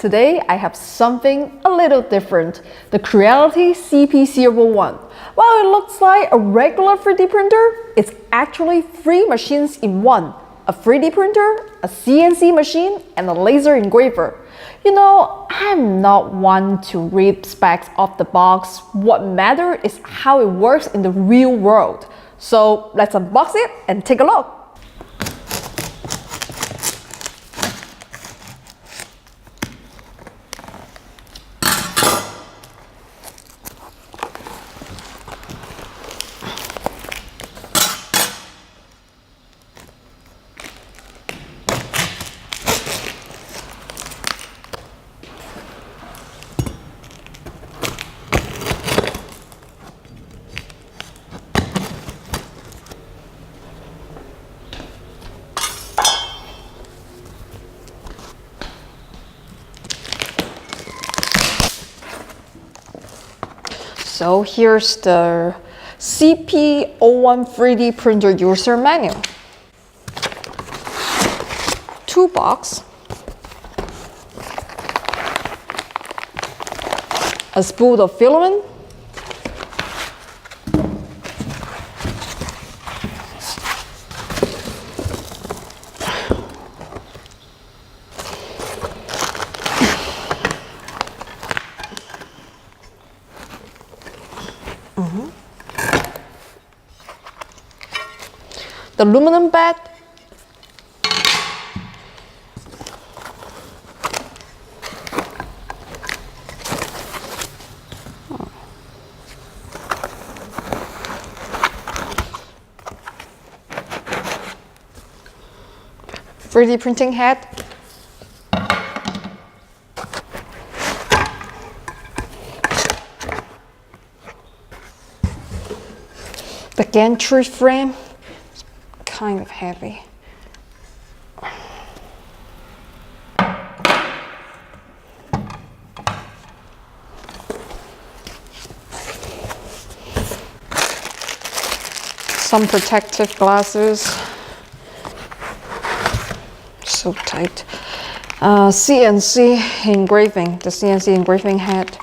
today I have something a little different. The Creality CP01. While it looks like a regular 3D printer, it's actually 3 machines in one. A 3D printer, a CNC machine, and a laser engraver. You know, I'm not one to read specs off the box. What matters is how it works in the real world. So let's unbox it and take a look. So here's the CP01 3D printer user manual. 2 boxes, a spool of filament, the aluminum bed, .3D printing head, the gantry frame. Kind of heavy. Some protective glasses. So tight. CNC engraving, the CNC engraving head.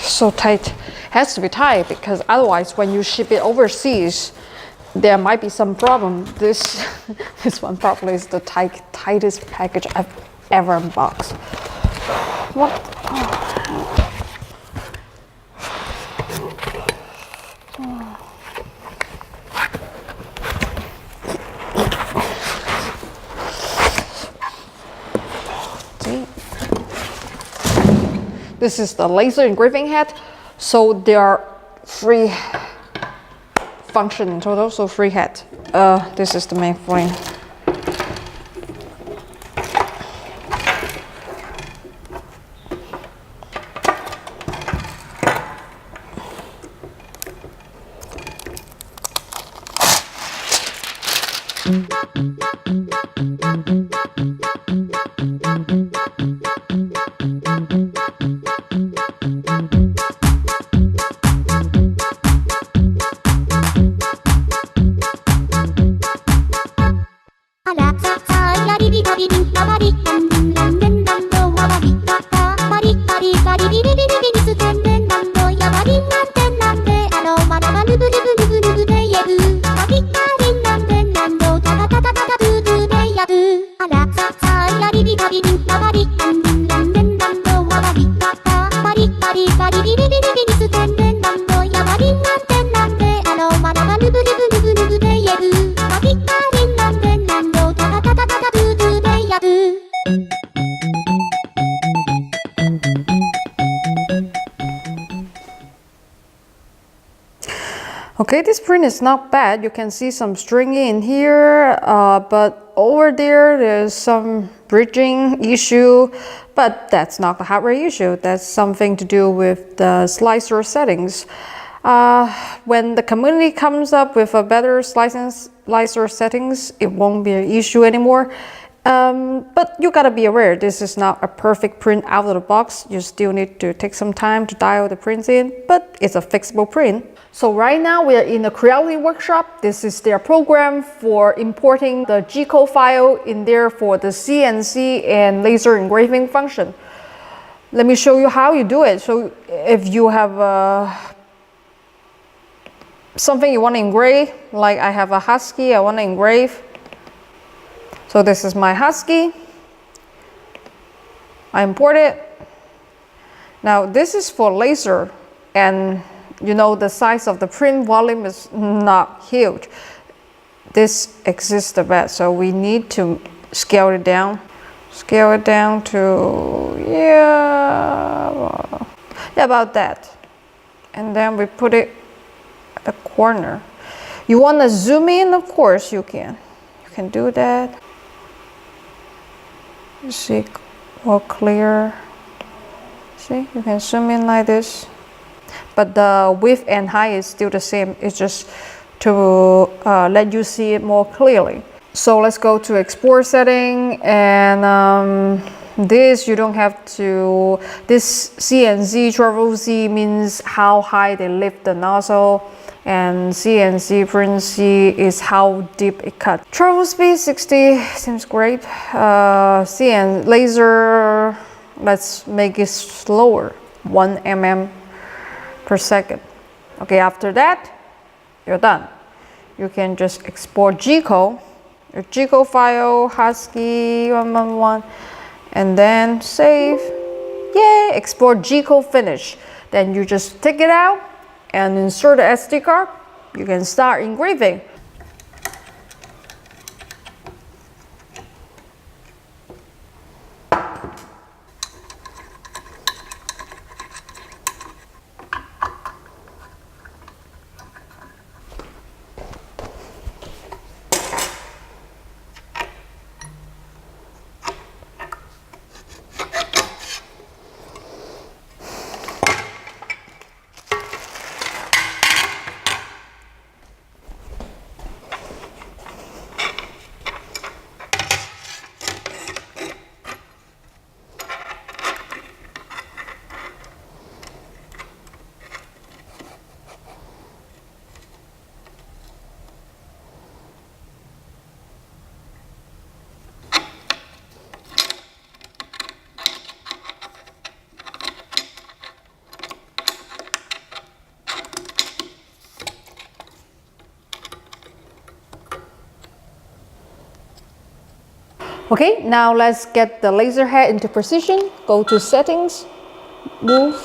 So tight. Has to be tight because otherwise when you ship it overseas there might be some problem. This one probably is the tightest package I've ever unboxed. What? This is the laser engraving head. So there are 3 functions in total, so 3 heads. This is the main frame. Okay, this print is not bad. You can see some string in here, but over there's some bridging issue, but that's not the hardware issue. That's something to do with the slicer settings. When the community comes up with a better slicer settings, it won't be an issue anymore. But you gotta be aware, this is not a perfect print out of the box. You still need to take some time to dial the prints in, but it's a fixable print. So right now we are in the Creality workshop. This is their program for importing the G-code file in there for the CNC and laser engraving function. Let me show you how you do it. So if you have something you want to engrave, like I have a husky I want to engrave. So this is my husky. I import it. Now this is for laser, and you know the size of the print volume is not huge. This exists the best, so we need to scale it down. Scale it down to about that. And then we put it at the corner. You want to zoom in, of course you can. You can do that. You see more clear. See, you can zoom in like this. But the width and height is still the same. It's just to let you see it more clearly. So let's go to export setting, and this you don't have to. This CNC travel Z means how high they lift the nozzle, and CNC print C is how deep it cuts. Travel speed 60 seems great. CNC laser, let's make it slower, 1 mm per second. Okay, after that, you're done. You can just export G-code, your G-code file, husky 111, and then save. Yay, export G-code finish. Then you just take it out and insert the SD card. You can start engraving. Okay, now let's get the laser head into position. Go to settings, move.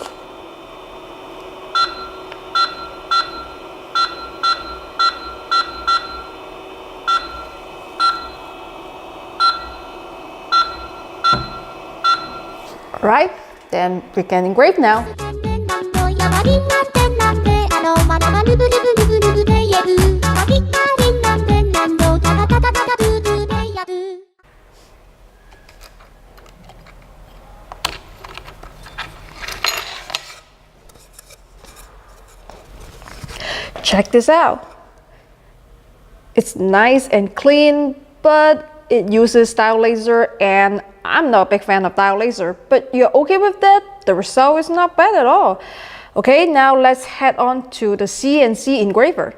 All right, then we can engrave now. Check this out. It's nice and clean, but it uses diode laser, and I'm not a big fan of diode laser, but you're okay with that? The result is not bad at all. Okay, now let's head on to the CNC engraver.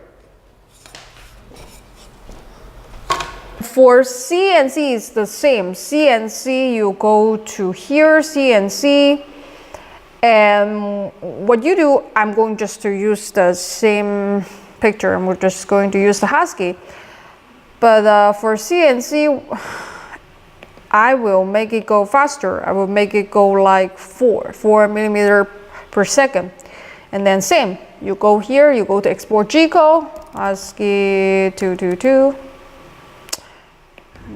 For CNC, it's the same. CNC, you go to here, CNC, and what you do, I'm going just to use the same picture, and we're just going to use the husky. But for CNC, I will make it go faster. I will make it go like 4 millimeter per second. And then same, you go here, you go to export G-code, husky 222.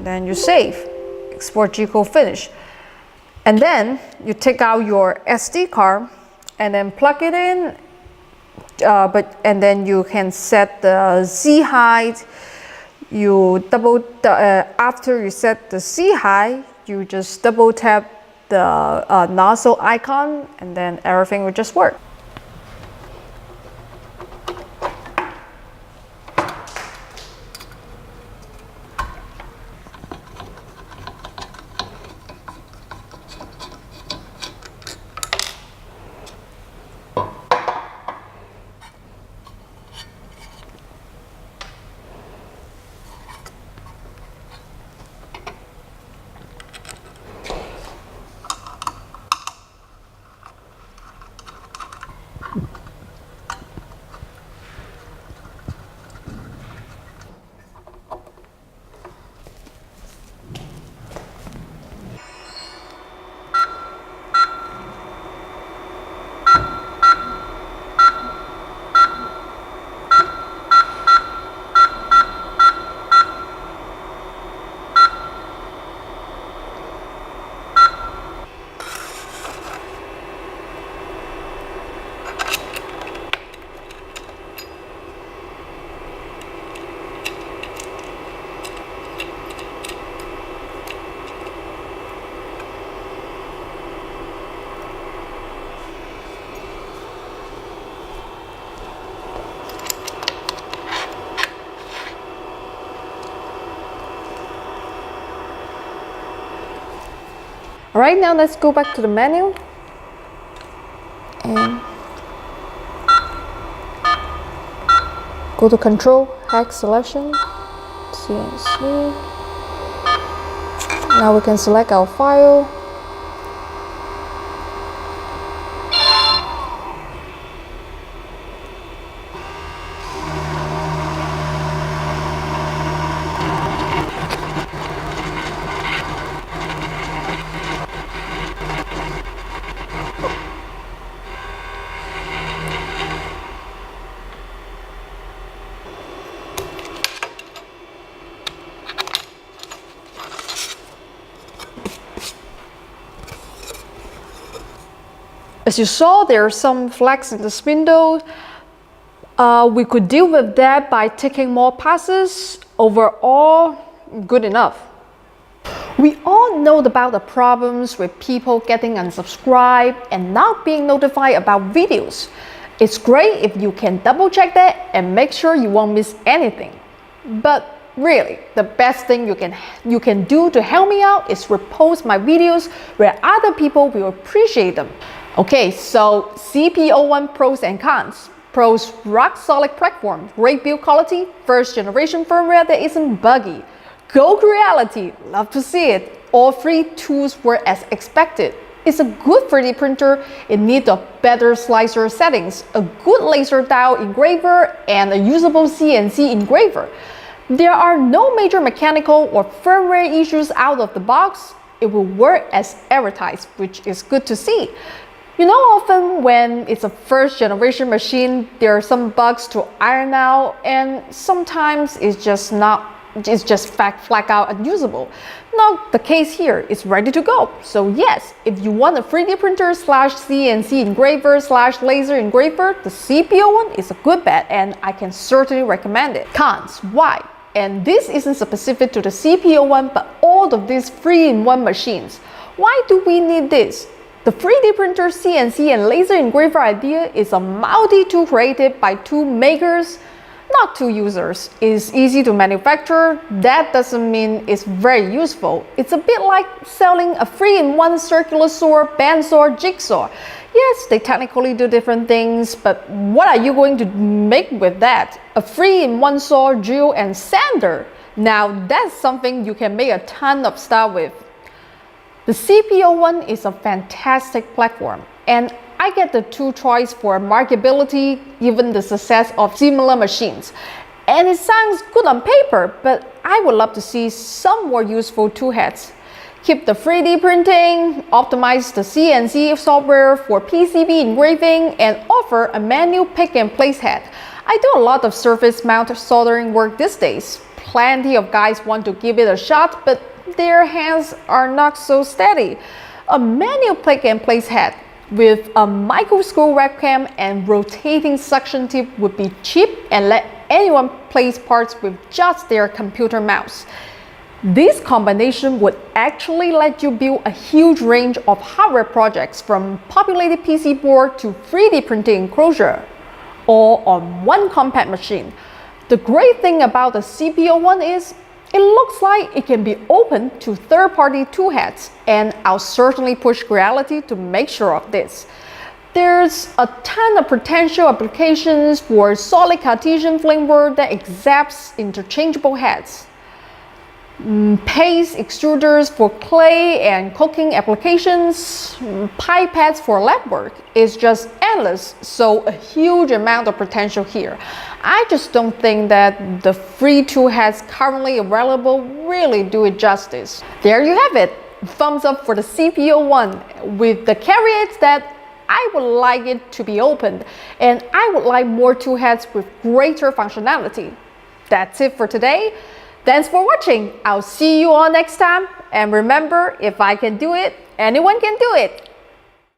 Then you save, export G-code finish. And then you take out your SD card and then plug it in, and then you can set the Z height, you after you set the C high, you just double tap the nozzle icon, and then everything will just work. Alright, now let's go back to the menu and go to Control, Hex Selection, CNC. Now we can select our file. As you saw, there are some flags in the spindle. We could deal with that by taking more passes. Overall, good enough. We all know about the problems with people getting unsubscribed and not being notified about videos. It's great if you can double check that and make sure you won't miss anything. But really, the best thing you can do to help me out is repost my videos where other people will appreciate them. Okay, so CP01 pros and cons. Pros: rock solid platform, great build quality, first generation firmware that isn't buggy. Go Reality, love to see it. All three tools were as expected. It's a good 3D printer in need of better slicer settings, a good laser dial engraver, and a usable CNC engraver. There are no major mechanical or firmware issues out of the box. It will work as advertised, which is good to see. You know, often when it's a first generation machine, there are some bugs to iron out, and sometimes it's just flat out unusable. Not the case here, it's ready to go. So yes, if you want a 3D printer slash CNC engraver slash laser engraver, the CP01 is a good bet, and I can certainly recommend it. Cons: why? And this isn't specific to the CP01, but all of these 3-in-1 machines. Why do we need this? The 3D printer, CNC, and laser engraver idea is a multi-tool created by two makers, not two users. It's easy to manufacture. That doesn't mean it's very useful. It's a bit like selling a 3-in-1 circular saw, bandsaw, jigsaw. Yes, they technically do different things, but what are you going to make with that? A 3-in-1 saw, drill, and sander. Now that's something you can make a ton of stuff with. The CP01 is a fantastic platform, and I get the two choice for marketability given the success of similar machines. And it sounds good on paper, but I would love to see some more useful tool heads. Keep the 3D printing, optimize the CNC software for PCB engraving, and offer a manual pick and place head. I do a lot of surface mount soldering work these days. Plenty of guys want to give it a shot, but their hands are not so steady. A manual pick and place head with a micro screw webcam and rotating suction tip would be cheap and let anyone place parts with just their computer mouse. This combination would actually let you build a huge range of hardware projects, from populated PC board to 3D printing enclosure, all on one compact machine. The great thing about the CP01 is it looks like it can be opened to third-party toolheads, and I'll certainly push Creality to make sure of this. There's a ton of potential applications for solid Cartesian framework that accepts interchangeable heads. Paste extruders for clay and cooking applications, pipettes for lab work. It's just endless, so a huge amount of potential here. I just don't think that the free toolheads currently available really do it justice. There you have it. Thumbs up for the CP01, with the caveats that I would like it to be opened, and I would like more toolheads with greater functionality. That's it for today. Thanks for watching. I'll see you all next time. And remember, if I can do it, anyone can do it.